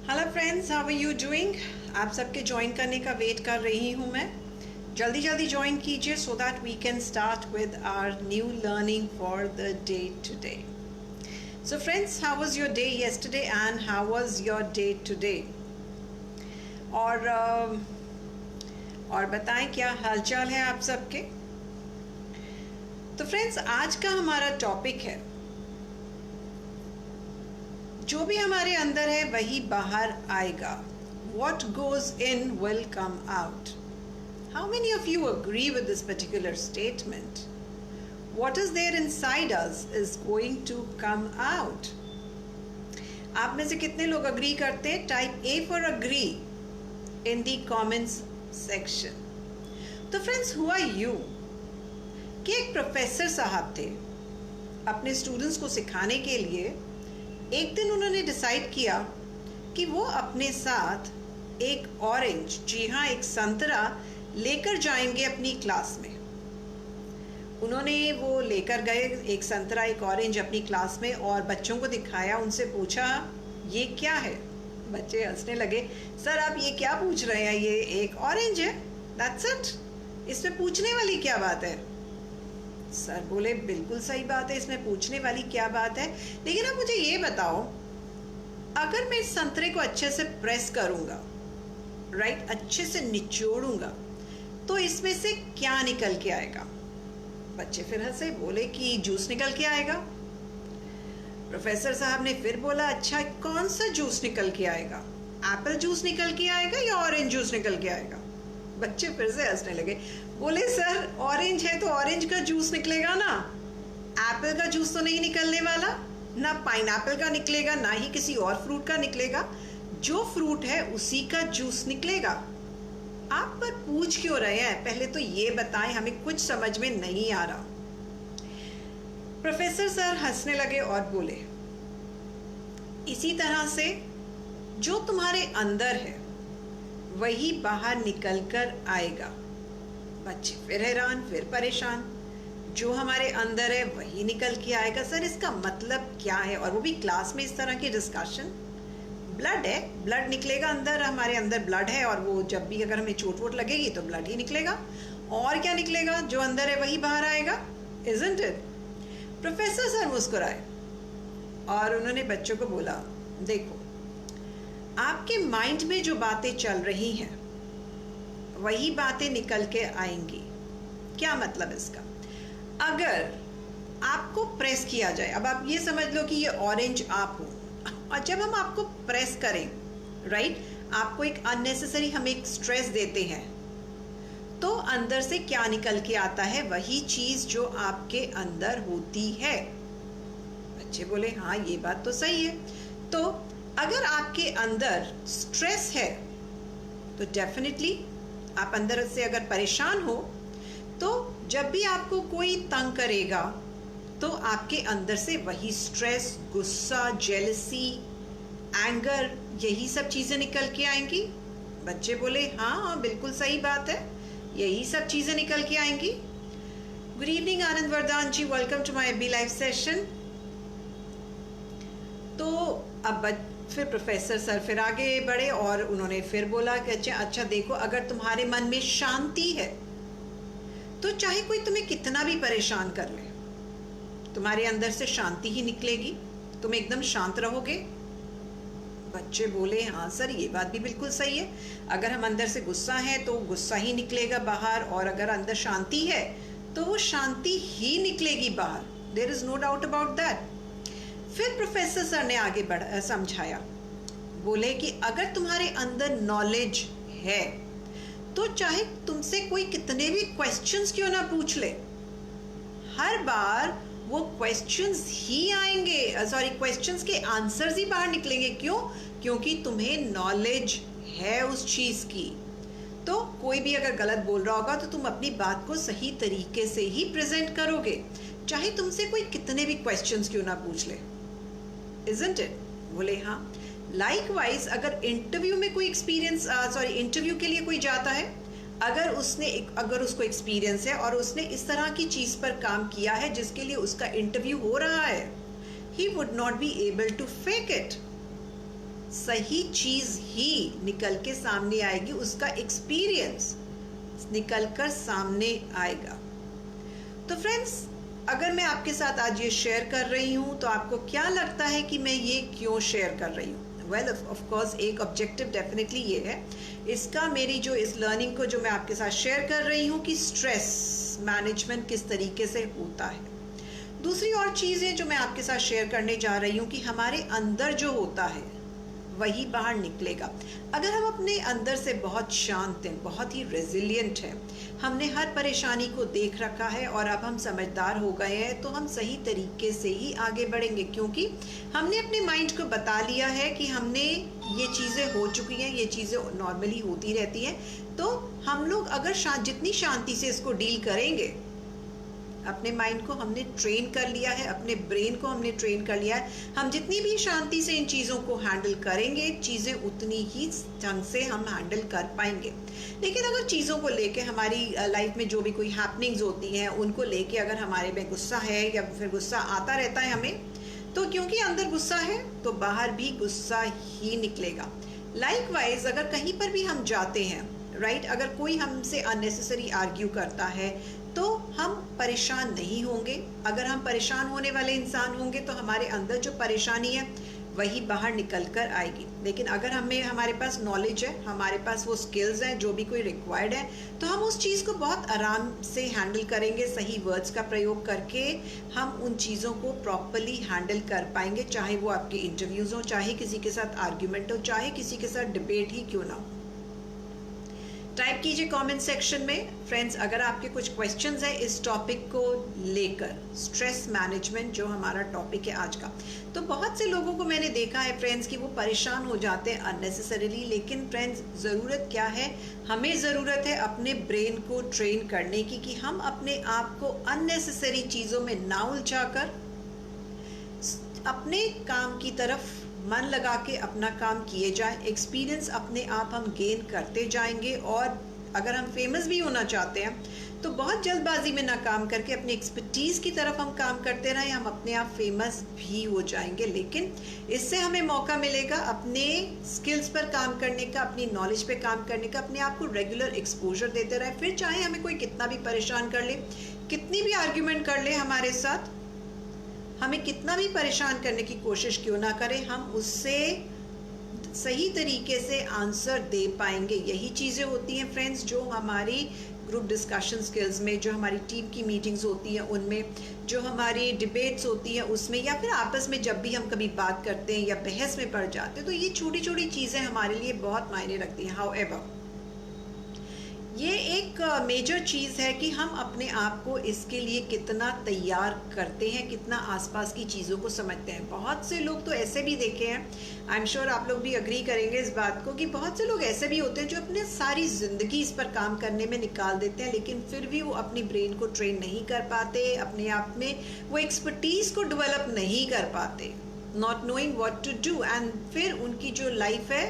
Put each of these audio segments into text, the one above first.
Hello friends, how are you doing. आप सबके join करने का वेट कर रही हूँ मैं। जल्दी जल्दी ज्वाइन कीजिए so that we can start with our new learning for the day today. So friends, how was your day yesterday and how was your day today. और बताएं क्या हालचाल है आप सबके। तो फ्रेंड्स, आज का हमारा टॉपिक है, जो भी हमारे अंदर है वही बाहर आएगा। What goes in will come out. How many of you agree with this particular statement? What is there inside us is going to come out. आप में से कितने लोग अग्री करते हैं? Type A for agree in the comments section. तो friends, हुआ यूं कि एक प्रोफेसर साहब थे, अपने स्टूडेंट्स को सिखाने के लिए एक दिन उन्होंने डिसाइड किया कि वो अपने साथ एक ऑरेंज, जी हाँ एक संतरा लेकर जाएंगे अपनी क्लास में। उन्होंने वो लेकर गए एक संतरा, एक ऑरेंज अपनी क्लास में और बच्चों को दिखाया। उनसे पूछा ये क्या है। बच्चे हंसने लगे। सर आप ये क्या पूछ रहे हैं, ये एक ऑरेंज है, दैट्स इट, इसमें पूछने वाली क्या बात है। सर बोले बिल्कुल सही बात है, इसमें पूछने वाली क्या बात है, लेकिन अब मुझे ये बताओ, अगर मैं इस संतरे को अच्छे से प्रेस करूंगा, राइट, अच्छे से निचोड़ूंगा, तो इसमें से क्या निकल के आएगा। बच्चे फिर हंसे, बोले कि जूस निकल के आएगा। प्रोफेसर साहब ने फिर बोला अच्छा कौन सा जूस निकल के आएगा, एप्पल जूस निकल के आएगा या ऑरेंज जूस निकल के आएगा। बच्चे फिर से हंसने लगे, बोले सर ऑरेंज है तो ऑरेंज का जूस निकलेगा ना, एप्पल का जूस तो नहीं निकलने वाला, ना पाइनएप्पल का निकलेगा, ना ही किसी और फ्रूट का निकलेगा, जो फ्रूट है उसी का जूस निकलेगा। आप पर पूछ क्यों रहे हैं, पहले तो ये बताएं, हमें कुछ समझ में नहीं आ रहा। प्रोफेसर सर हंसने लगे और बोले इसी तरह से जो तुम्हारे अंदर है वही बाहर निकल कर आएगा। बच्चे फिर हैरान, फिर परेशान, जो हमारे अंदर है वही निकल के आएगा। सर इसका मतलब क्या है, और वो भी क्लास में इस तरह की डिस्कशन। ब्लड है, ब्लड निकलेगा अंदर, हमारे अंदर ब्लड है और वो जब भी अगर हमें चोट वोट लगेगी तो ब्लड ही निकलेगा। और क्या निकलेगा, जो अंदर है वही बाहर आएगा, इजंट इट। प्रोफेसर सर मुस्कुराए और उन्होंने बच्चों को बोला देखो, आपके माइंड में जो बातें चल रही हैं वही बातें निकल के आएंगी। क्या मतलब इसका, अगर आपको प्रेस किया जाए, अब आप ये समझ लो कि ये ऑरेंज आप हो, और जब हम आपको प्रेस करें, राइट, आपको एक अननेसेसरी हम एक स्ट्रेस देते हैं, तो अंदर से क्या निकल के आता है, वही चीज जो आपके अंदर होती है। बच्चे बोले हाँ ये बात तो सही है। तो अगर आपके अंदर स्ट्रेस है तो डेफिनेटली आप अंदर से अगर परेशान हो, तो जब भी आपको कोई तंग करेगा तो आपके अंदर से वही स्ट्रेस, गुस्सा, जेलसी, एंगर, यही सब चीजें निकल के आएंगी। बच्चे बोले हाँ बिल्कुल सही बात है, यही सब चीजें निकल के आएंगी। Good evening Anand Vardan ji, welcome to my B live session. तो अब फिर प्रोफेसर सर फिर आगे बढ़े और उन्होंने फिर बोला कि अच्छा देखो, अगर तुम्हारे मन में शांति है तो चाहे कोई तुम्हें कितना भी परेशान कर ले, तुम्हारे अंदर से शांति ही निकलेगी, तुम एकदम शांत रहोगे। बच्चे बोले हाँ सर ये बात भी बिल्कुल सही है, अगर हम अंदर से गुस्सा है तो गुस्सा ही निकलेगा बाहर, और अगर अंदर शांति है तो वो शांति ही निकलेगी बाहर, there is no doubt about that. फिर प्रोफेसर सर ने आगे समझाया, बोले कि अगर तुम्हारे अंदर नॉलेज है तो चाहे तुमसे कोई कितने भी क्वेश्चंस क्यों ना पूछ ले, हर बार वो क्वेश्चंस ही आएंगे, क्वेश्चंस के आंसर्स ही बाहर निकलेंगे। क्यों? क्योंकि तुम्हें नॉलेज है उस चीज की। तो कोई भी अगर गलत बोल रहा होगा तो तुम अपनी बात को सही तरीके से ही प्रेजेंट करोगे, चाहे तुमसे कोई कितने भी क्वेश्चंस क्यों ना पूछ ले, इजंट इट। बोले हाँ। लाइकवाइज अगर इंटरव्यू में कोई एक्सपीरियंस, इंटरव्यू के लिए कोई जाता है, अगर उसको एक्सपीरियंस है और उसने इस तरह की चीज पर काम किया है जिसके लिए उसका इंटरव्यू हो रहा है, he would not be able to fake it. सही चीज ही निकल के सामने आएगी, उसका एक्सपीरियंस निकल कर सामने आएगा। तो फ्रेंड्स, अगर मैं आपके साथ आज ये शेयर कर रही हूँ तो आपको क्या लगता है कि मैं ये क्यों शेयर कर रही हूँ? वेल, ऑफ कोर्स एक ऑब्जेक्टिव डेफिनेटली ये है इसका, मेरी जो इस लर्निंग को जो मैं आपके साथ शेयर कर रही हूँ कि स्ट्रेस मैनेजमेंट किस तरीके से होता है। दूसरी और चीज़ें जो मैं आपके साथ शेयर करने जा रही हूँ कि हमारे अंदर जो होता है वही बाहर निकलेगा। अगर हम अपने अंदर से बहुत शांत हैं, बहुत ही रेजिलिएंट हैं, हमने हर परेशानी को देख रखा है और अब हम समझदार हो गए हैं, तो हम सही तरीके से ही आगे बढ़ेंगे, क्योंकि हमने अपने माइंड को बता लिया है कि हमने ये चीज़ें हो चुकी हैं, ये चीज़ें नॉर्मली होती रहती हैं। तो हम लोग अगर जितनी शांति से इसको डील करेंगे, अपने माइंड को हमने ट्रेन कर लिया है, अपने ब्रेन को हमने ट्रेन कर लिया है, हम जितनी भी शांति से इन चीज़ों को हैंडल करेंगे, चीज़ें उतनी ही ढंग से हम हैंडल कर पाएंगे। लेकिन अगर चीज़ों को लेके हमारी लाइफ में जो भी कोई हैपनिंग्स होती हैं उनको लेके अगर हमारे में गुस्सा है या फिर गुस्सा आता रहता है हमें, तो क्योंकि अंदर गुस्सा है तो बाहर भी गुस्सा ही निकलेगा। लाइकवाइज अगर कहीं पर भी हम जाते हैं, राइट, अगर कोई हमसे अननेसेसरी आर्ग्यू करता है तो हम परेशान नहीं होंगे। अगर हम परेशान होने वाले इंसान होंगे तो हमारे अंदर जो परेशानी है वही बाहर निकल कर आएगी। लेकिन अगर हमारे पास नॉलेज है, हमारे पास वो स्किल्स हैं जो भी कोई रिक्वायर्ड है, तो हम उस चीज़ को बहुत आराम से हैंडल करेंगे। सही वर्ड्स का प्रयोग करके हम उन चीज़ों को प्रॉपरली हैंडल कर पाएंगे, चाहे वो आपके इंटरव्यूज़ हो, चाहे किसी के साथ आर्ग्यूमेंट हो, चाहे किसी के साथ डिबेट ही क्यों ना हो। टाइप कीजिए कमेंट सेक्शन में। फ्रेंड्स, अगर आपके कुछ क्वेश्चंस हैं इस टॉपिक को लेकर, स्ट्रेस मैनेजमेंट जो हमारा टॉपिक है आज का, तो बहुत से लोगों को मैंने देखा है फ्रेंड्स कि वो परेशान हो जाते हैं अननेसेसरीली। लेकिन फ्रेंड्स, ज़रूरत क्या है? हमें ज़रूरत है अपने ब्रेन को ट्रेन करने की, कि हम अपने आप को अननेसेसरी चीज़ों में ना उलझाकर अपने काम की तरफ मन लगा के अपना काम किए जाए। एक्सपीरियंस अपने आप हम गेन करते जाएंगे, और अगर हम फेमस भी होना चाहते हैं तो बहुत जल्दबाजी में ना काम करके अपनी एक्सपर्टीज़ की तरफ हम काम करते रहें, हम अपने आप फेमस भी हो जाएंगे। लेकिन इससे हमें मौका मिलेगा अपने स्किल्स पर काम करने का, अपनी नॉलेज पे काम करने का, अपने आप को रेगुलर एक्सपोजर देते रहे। फिर चाहे हमें कोई कितना भी परेशान कर ले, कितनी भी आर्ग्यूमेंट कर ले हमारे साथ, हमें कितना भी परेशान करने की कोशिश क्यों ना करें, हम उससे सही तरीके से आंसर दे पाएंगे। यही चीज़ें होती हैं फ्रेंड्स जो हमारी ग्रुप डिस्कशन स्किल्स में, जो हमारी टीम की मीटिंग्स होती हैं उनमें, जो हमारी डिबेट्स होती हैं उसमें, या फिर आपस में जब भी हम कभी बात करते हैं या बहस में पड़ जाते हैं, तो ये छोटी छोटी चीज़ें हमारे लिए बहुत मायने रखती हैं। हाउएवर, ये एक मेजर चीज़ है कि हम अपने आप को इसके लिए कितना तैयार करते हैं, कितना आसपास की चीज़ों को समझते हैं। बहुत से लोग तो ऐसे भी देखे हैं, आई एम श्योर आप लोग भी अग्री करेंगे इस बात को, कि बहुत से लोग ऐसे भी होते हैं जो अपने सारी ज़िंदगी इस पर काम करने में निकाल देते हैं, लेकिन फिर भी वो अपनी ब्रेन को ट्रेन नहीं कर पाते, अपने आप में वो एक्सपर्टीज़ को डेवलप नहीं कर पाते, not knowing what to do, and फिर उनकी जो लाइफ है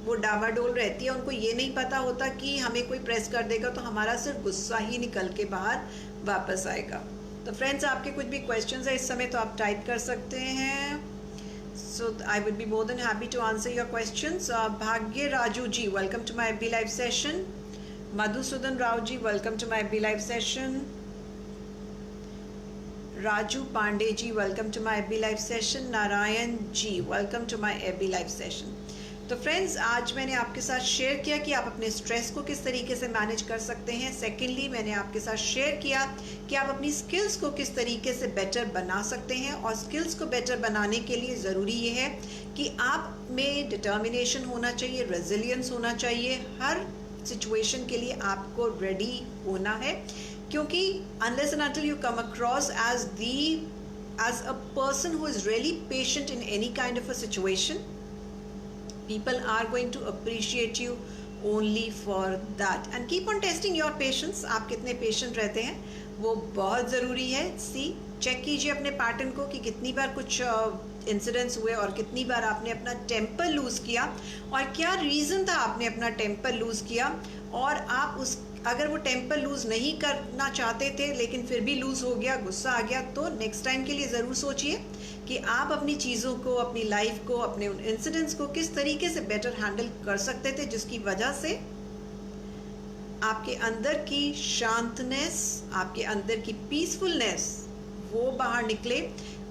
वो डावाडोल रहती है। उनको ये नहीं पता होता कि हमें कोई प्रेस कर देगा तो हमारा सिर्फ गुस्सा ही निकल के बाहर वापस आएगा। तो फ्रेंड्स, आपके कुछ भी क्वेश्चंस है इस समय तो आप टाइप कर सकते हैं। So I would be more than happy to answer your questions. Bhagya Raju ji, welcome to my FB live session. Madhusudan Rao ji, welcome to my FB live session. Raju Pandey ji, welcome to my FB live session. Narayan ji, welcome to my FB live session. तो friends, आज मैंने आपके साथ share किया कि आप अपने stress को किस तरीके से मैनेज कर सकते हैं। सेकेंडली, मैंने आपके साथ शेयर किया कि आप अपनी स्किल्स को किस तरीके से बेटर बना सकते हैं, और स्किल्स को बेटर बनाने के लिए ज़रूरी ये है कि आप में डिटर्मिनेशन होना चाहिए, रेजिलियंस होना चाहिए। हर सिचुएशन के लिए आपको रेडी होना है, क्योंकि unless and until you come across as a person who is really patient in any kind of a situation, people are going to appreciate you only for that, and keep on testing your patience। आप कितने patient रहते हैं वो बहुत ज़रूरी है। Check कीजिए अपने पैटर्न को कि कितनी बार कुछ इंसिडेंट्स हुए और कितनी बार आपने अपना टेम्पर लूज़ किया, और क्या रीज़न था आपने अपना टेम्पर लूज़ किया, और आप अगर वो टेम्पर लूज़ नहीं करना चाहते थे लेकिन फिर भी लूज़ हो गया, गुस्सा आ गया, तो नेक्स्ट टाइम के लिए ज़रूर सोचिए कि आप अपनी चीज़ों को, अपनी लाइफ को, अपने उन इंसिडेंट्स को किस तरीके से बेटर हैंडल कर सकते थे, जिसकी वजह से आपके अंदर की शांतनेस, आपके अंदर की पीसफुलनेस वो बाहर निकले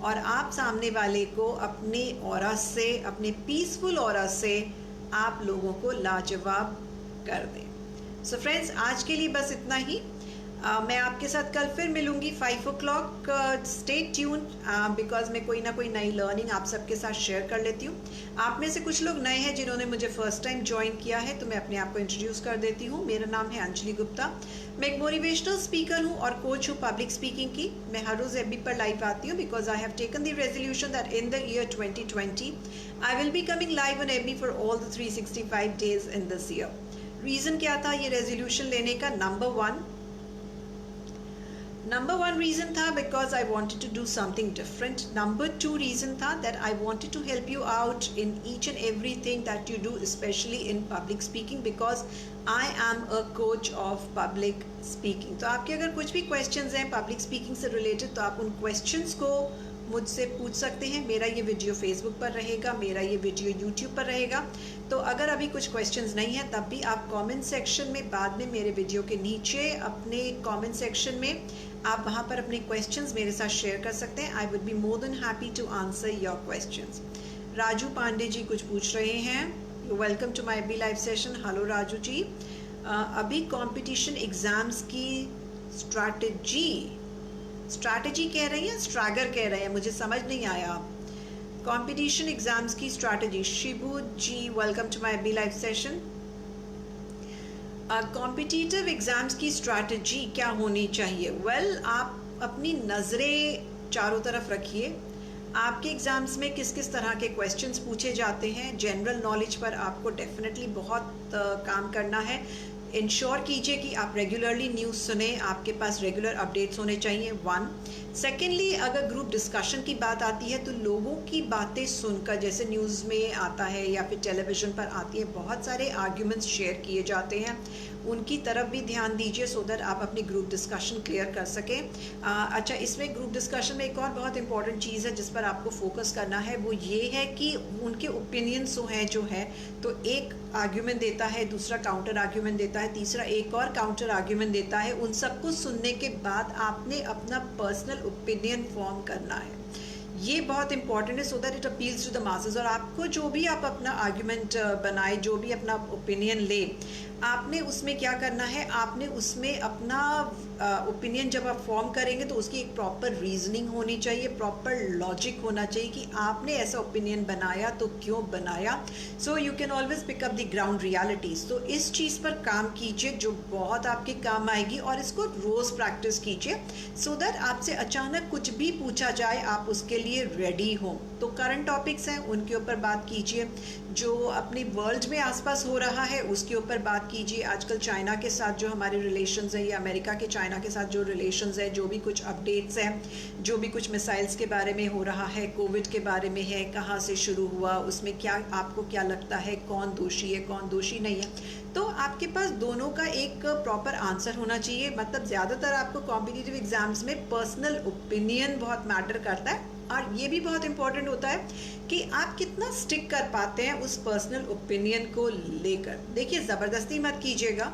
और आप सामने वाले को अपने ऑरा से, अपने पीसफुल ऑरा से आप लोगों को लाजवाब कर दें। सो फ्रेंड्स, आज के लिए बस इतना ही। मैं आपके साथ कल फिर मिलूंगी 5 o'clock। स्टे ट्यून, बिकॉज मैं कोई ना कोई नई लर्निंग आप सबके साथ शेयर कर लेती हूँ। आप में से कुछ लोग नए हैं जिन्होंने मुझे फर्स्ट टाइम ज्वाइन किया है, तो मैं अपने आप को इंट्रोड्यूस कर देती हूँ। मेरा नाम है अंजलि गुप्ता। मैं एक मोटिवेशनल स्पीकर हूँ और कोच हूँ पब्लिक स्पीकिंग की। मैं हर रोज़ एफबी पर लाइव आती हूँ because I have taken the resolution that in the year 2020 I will be coming live on FB for all the 365 days in this year. Reason क्या था ये रेजोल्यूशन लेने का? नंबर वन रीज़न था because I wanted to do something different. Number 2 reason था that I wanted to help you out in each and every thing that you do, specially in public speaking, because I am a coach of public speaking. तो आपके अगर कुछ भी questions हैं public speaking से related, तो आप उन क्वेश्चंस को मुझसे पूछ सकते हैं। मेरा ये वीडियो फेसबुक पर रहेगा, मेरा ये वीडियो यूट्यूब पर रहेगा। तो अगर अभी कुछ क्वेश्चंस नहीं है तब भी आप कमेंट सेक्शन में, बाद में मेरे वीडियो के नीचे अपने कमेंट सेक्शन में आप वहाँ पर अपने क्वेश्चंस मेरे साथ शेयर कर सकते हैं। I would be more than happy to answer your questions. Raju Pandey ji कुछ पूछ रहे हैं। You welcome to my FB live session. Hello Raju ji. अभी कंपटीशन एग्जाम्स की स्ट्रैटेजी कह रहे हैं, स्ट्रैगर कह रहे हैं, मुझे समझ नहीं आया। कंपटीशन एग्जाम्स की strategy. Shibu ji welcome to my FB live session. Competitive exams की स्ट्रैटेजी क्या होनी चाहिए? वेल, आप अपनी नज़रें चारों तरफ रखिए। आपके एग्ज़ाम्स में किस किस तरह के क्वेश्चंस पूछे जाते हैं, जनरल नॉलेज पर आपको डेफिनेटली बहुत काम करना है। इंश्योर कीजिए कि आप रेगुलरली न्यूज़ सुने, आपके पास रेगुलर अपडेट्स होने चाहिए। 1 सेकेंडली, अगर ग्रुप डिस्कशन की बात आती है तो लोगों की बातें सुनकर, जैसे न्यूज़ में आता है या फिर टेलीविज़न पर आती है, बहुत सारे आर्ग्यूमेंट्स शेयर किए जाते हैं, उनकी तरफ भी ध्यान दीजिए सो दैट आप अपनी ग्रुप डिस्कशन क्लियर कर सकें। अच्छा, इसमें ग्रुप डिस्कशन में एक और बहुत इंपॉर्टेंट चीज़ है जिस पर आपको फोकस करना है, वो ये है कि उनके ओपिनियंस जो है तो एक आर्ग्यूमेंट देता है, दूसरा काउंटर आर्ग्यूमेंट देता है, तीसरा एक और काउंटर आर्ग्यूमेंट देता है। उन सबको सुनने के बाद आपने अपना पर्सनल ओपिनियन फॉर्म करना है। ये बहुत इंपॉर्टेंट है so that it appeals to the masses. और आपको जो भी आप अपना आर्ग्यूमेंट बनाए, जो भी अपना ओपिनियन ले, आपने उसमें क्या करना है, आपने उसमें अपना ओपिनियन जब आप फॉर्म करेंगे तो उसकी एक प्रॉपर रीजनिंग होनी चाहिए, प्रॉपर लॉजिक होना चाहिए कि आपने ऐसा ओपिनियन बनाया तो क्यों बनाया। So you can always pick up the ground realities. तो इस चीज़ पर काम कीजिए जो बहुत आपके काम आएगी, और इसको रोज़ प्रैक्टिस कीजिए सो दैट आपसे अचानक कुछ भी पूछा जाए आप उसके लिए रेडी हो। तो करंट टॉपिक्स हैं उनके ऊपर बात कीजिए, जो अपने वर्ल्ड में आसपास हो रहा है उसके ऊपर बात कीजिए। आजकल चाइना के साथ जो हमारे रिलेशंस हैं, या अमेरिका के चाइना के साथ जो रिलेशंस हैं, जो भी कुछ अपडेट्स हैं, जो भी कुछ मिसाइल्स के बारे में हो रहा है, कोविड के बारे में है, कहाँ से शुरू हुआ, उसमें क्या आपको क्या लगता है, कौन दोषी है कौन दोषी नहीं है, तो आपके पास दोनों का एक प्रॉपर आंसर होना चाहिए। मतलब ज़्यादातर आपको कॉम्पिटिटिव एग्जाम्स में पर्सनल ओपिनियन बहुत मैटर करता है, और ये भी बहुत इंपॉर्टेंट होता है कि आप कितना स्टिक कर पाते हैं उस पर्सनल ओपिनियन को लेकर। देखिए, ज़बरदस्ती मत कीजिएगा,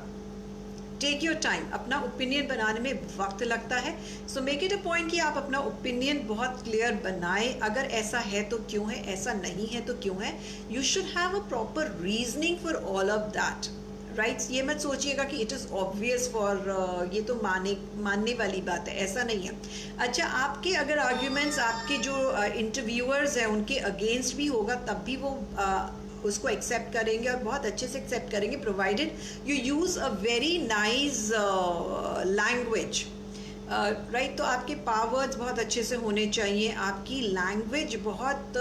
टेक योर टाइम। अपना ओपिनियन बनाने में वक्त लगता है, so make it a point कि आप अपना ओपिनियन बहुत क्लियर बनाएं। अगर ऐसा है तो क्यों है, ऐसा नहीं है तो क्यों है। You should have a proper reasoning for all of that, right. ये मत सोचिएगा कि इट इज़ ऑब्वियस फॉर, ये तो मानने वाली बात है, ऐसा नहीं है। अच्छा, आपके अगर आर्ग्यूमेंट्स आपके जो इंटरव्यूअर्स हैं उनके अगेंस्ट भी होगा, तब भी वो उसको एक्सेप्ट करेंगे और बहुत अच्छे से एक्सेप्ट करेंगे, provided you use a very nice language, right. तो आपके पावर्स बहुत अच्छे से होने चाहिए, आपकी लैंग्वेज बहुत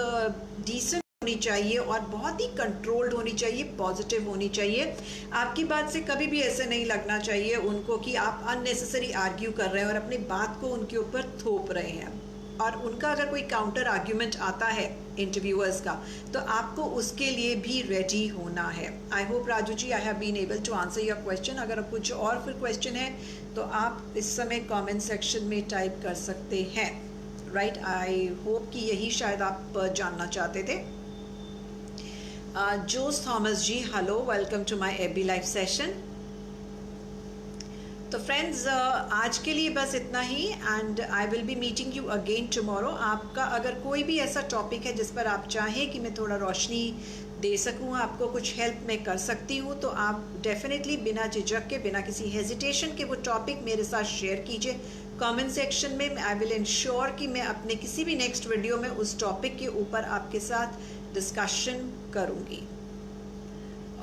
डिसेंट होनी चाहिए और बहुत ही कंट्रोल्ड होनी चाहिए, पॉजिटिव होनी चाहिए। आपकी बात से कभी भी ऐसे नहीं लगना चाहिए उनको कि आप अननेसेसरी आर्ग्यू कर रहे हैं और अपनी बात को उनके ऊपर थोप रहे हैं। और उनका अगर कोई काउंटर आर्ग्यूमेंट आता है इंटरव्यूअर्स का, तो आपको उसके लिए भी रेडी होना है। I hope Raju ji I have been able to answer your question. अगर कुछ और फिर क्वेश्चन है तो आप इस समय कमेंट सेक्शन में टाइप कर सकते हैं, राइट, आई होप कि यही शायद आप जानना चाहते थे। Jose Thomas ji, hello, welcome to my AB live session. तो फ्रेंड्स, आज के लिए बस इतना ही, and I will be meeting you again tomorrow. आपका अगर कोई भी ऐसा टॉपिक है जिस पर आप चाहें कि मैं थोड़ा रोशनी दे सकूँ, आपको कुछ हेल्प मैं कर सकती हूँ, तो आप डेफिनेटली बिना झिझक के, बिना किसी हेजिटेशन के वो टॉपिक मेरे साथ शेयर कीजिए कमेंट सेक्शन में। आई विल इंश्योर कि मैं अपने किसी भी नेक्स्ट वीडियो में उस टॉपिक के ऊपर आपके साथ डिस्कशन करूँगी।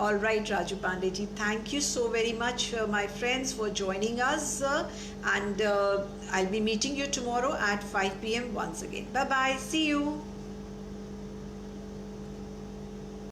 All right, Raju Pandey ji, thank you so very much, my friends, for joining us, and I'll be meeting you tomorrow at 5 p.m. once again. Bye bye, see you.